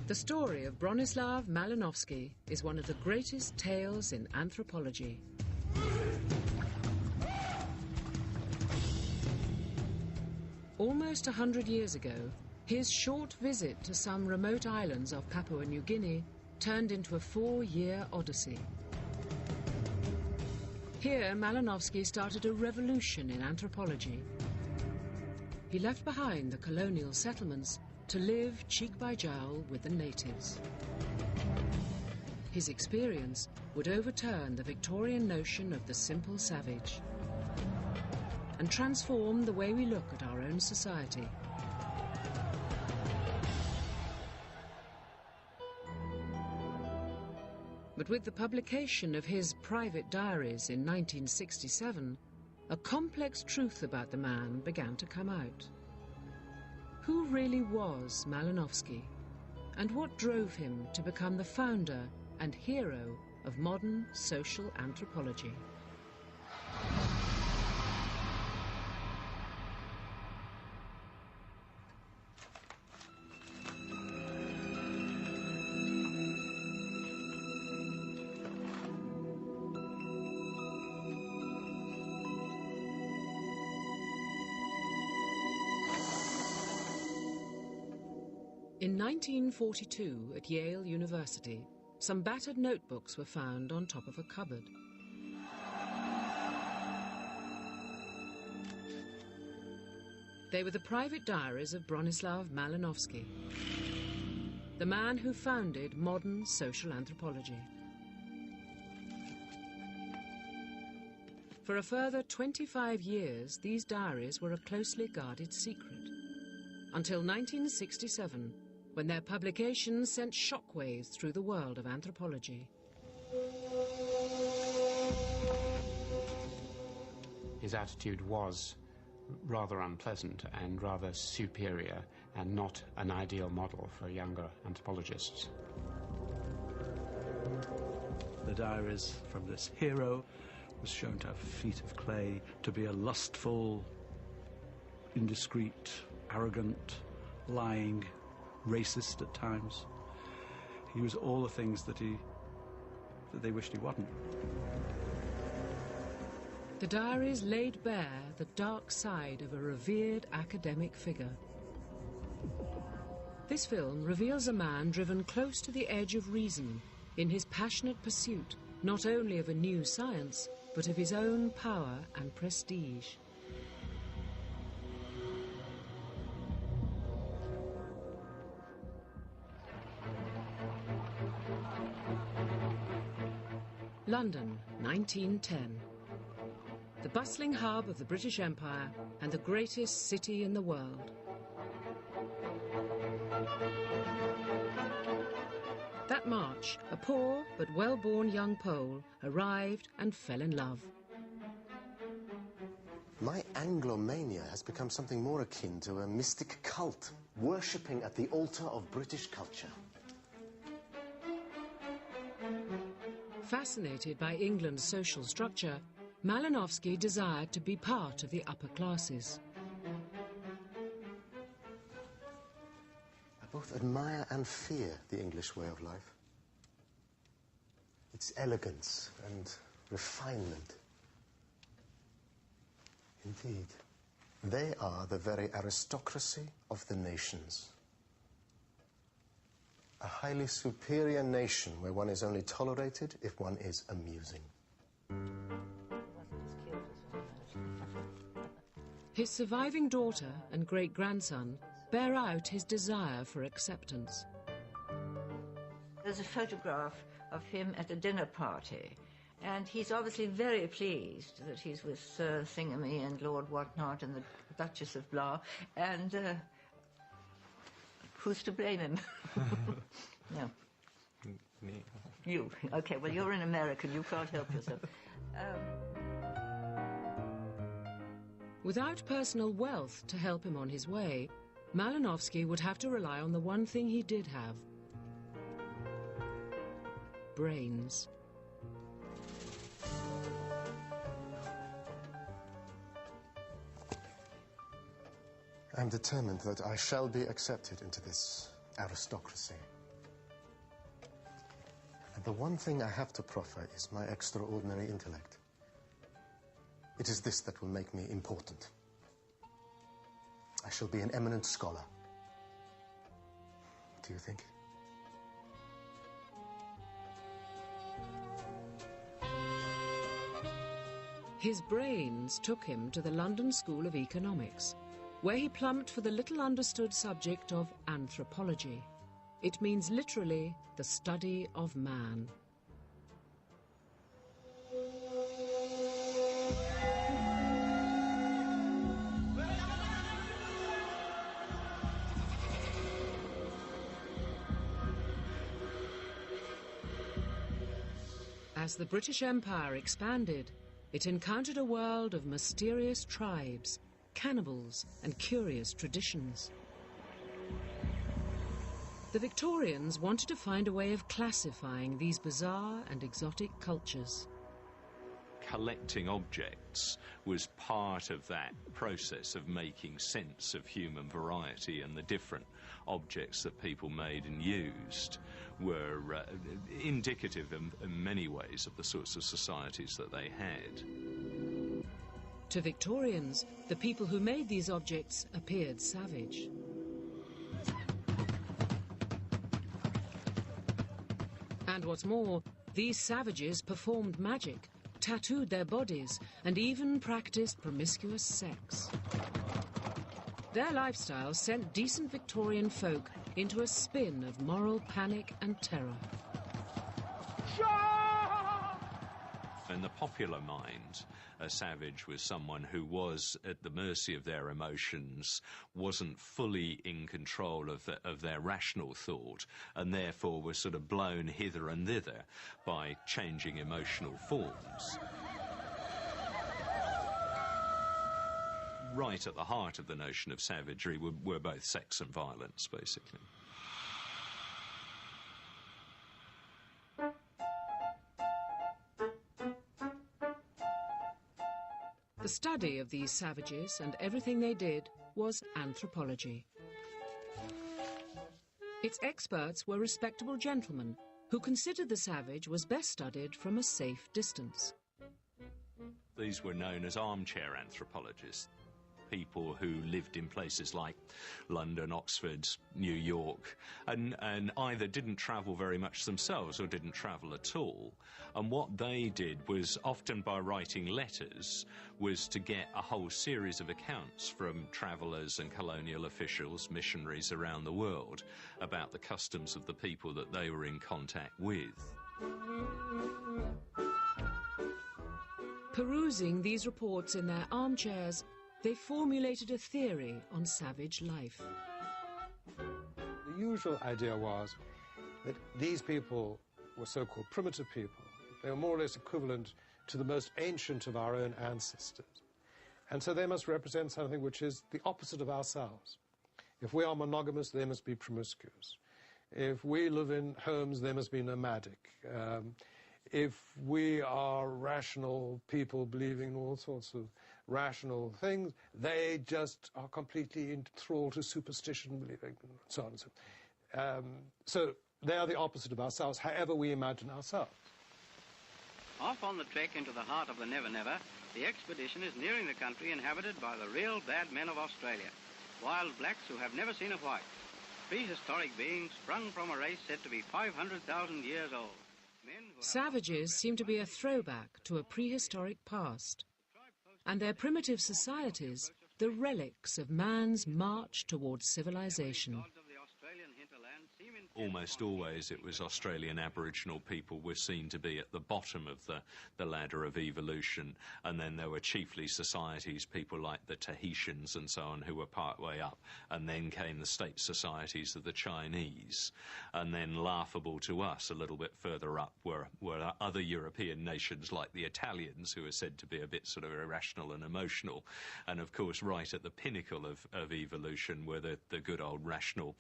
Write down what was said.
The story of Bronislaw Malinowski is one of the greatest tales in anthropology. Almost 100 years ago, his short visit to some remote islands of Papua New Guinea turned into a 4-year odyssey. Here, Malinowski started a revolution in anthropology. He left behind the colonial settlements to live cheek by jowl with the natives. His experience would overturn the Victorian notion of the simple savage and transform the way we look at our own society. But with the publication of his private diaries in 1967, a complex truth about the man began to come out. Who really was Malinowski, and what drove him to become the founder and hero of modern social anthropology? In 1942, at Yale University, some battered notebooks were found on top of a cupboard. They were the private diaries of Bronislaw Malinowski, the man who founded modern social anthropology. For a further 25 years, these diaries were a closely guarded secret, until 1967, when their publication sent shockwaves through the world of anthropology. His attitude was rather unpleasant and rather superior, and not an ideal model for younger anthropologists. The diaries from this hero was shown to have feet of clay, to be a lustful, indiscreet, arrogant, lying, racist at times. He was all the things that they wished he wasn't. The diaries laid bare the dark side of a revered academic figure. This film reveals a man driven close to the edge of reason in his passionate pursuit not only of a new science, but of his own power and prestige. London, 1910. The bustling hub of the British Empire and the greatest city in the world. That March, a poor but well-born young Pole arrived and fell in love. My Anglomania has become something more akin to a mystic cult, worshipping at the altar of British culture. Fascinated by England's social structure, Malinowski desired to be part of the upper classes. I both admire and fear the English way of life. Its elegance and refinement. Indeed, they are the very aristocracy of the nations. A highly superior nation where one is only tolerated if one is amusing. His surviving daughter and great-grandson bear out his desire for acceptance. There's a photograph of him at a dinner party, and he's obviously very pleased that he's with Sir Thingamy and Lord Whatnot and the Duchess of Blah, and who's to blame him? No. Me. You. Okay, well, you're an American. You can't help yourself. Without personal wealth to help him on his way, Malinowski would have to rely on the one thing he did have: brains. I'm determined that I shall be accepted into this aristocracy. The one thing I have to proffer is my extraordinary intellect. It is this that will make me important. I shall be an eminent scholar. Do you think? His brains took him to the London School of Economics, where he plumped for the little understood subject of anthropology. It means literally the study of man. As the British Empire expanded, it encountered a world of mysterious tribes, cannibals, and curious traditions. The Victorians wanted to find a way of classifying these bizarre and exotic cultures. Collecting objects was part of that process of making sense of human variety, and the different objects that people made and used were indicative in many ways of the sorts of societies that they had. To Victorians, the people who made these objects appeared savage. And what's more, these savages performed magic, tattooed their bodies, and even practiced promiscuous sex. Their lifestyle sent decent Victorian folk into a spin of moral panic and terror. In the popular mind, a savage was someone who was at the mercy of their emotions, wasn't fully in control of their rational thought, and therefore was sort of blown hither and thither by changing emotional forms. Right at the heart of the notion of savagery were both sex and violence, basically. The study of these savages and everything they did was anthropology. Its experts were respectable gentlemen who considered the savage was best studied from a safe distance. These were known as armchair anthropologists, people who lived in places like London, Oxford, New York, and either didn't travel very much themselves or didn't travel at all. And what they did was, often by writing letters, was to get a whole series of accounts from travellers and colonial officials, missionaries around the world, about the customs of the people that they were in contact with. Perusing these reports in their armchairs, they formulated a theory on savage life. The usual idea was that these people were so-called primitive people. They were more or less equivalent to the most ancient of our own ancestors. And so they must represent something which is the opposite of ourselves. If we are monogamous, they must be promiscuous. If we live in homes, they must be nomadic. If we are rational people believing in all sorts of rational things, they just are completely enthralled to superstition, believing, and so on and so on. So they are the opposite of ourselves, however we imagine ourselves. Off on the trek into the heart of the Never Never, the expedition is nearing the country inhabited by the real bad men of Australia, wild blacks who have never seen a white, prehistoric beings sprung from a race said to be 500,000 years old. Savages seem to be a throwback to a prehistoric past, and their primitive societies the relics of man's march towards civilization. Almost always it was Australian Aboriginal people were seen to be at the bottom of the ladder of evolution, and then there were chiefly societies, people like the Tahitians and so on, who were part way up, and then came the state societies of the Chinese, and then laughable to us a little bit further up were other European nations like the Italians, who are said to be a bit sort of irrational and emotional, and of course right at the pinnacle of evolution were the good old rational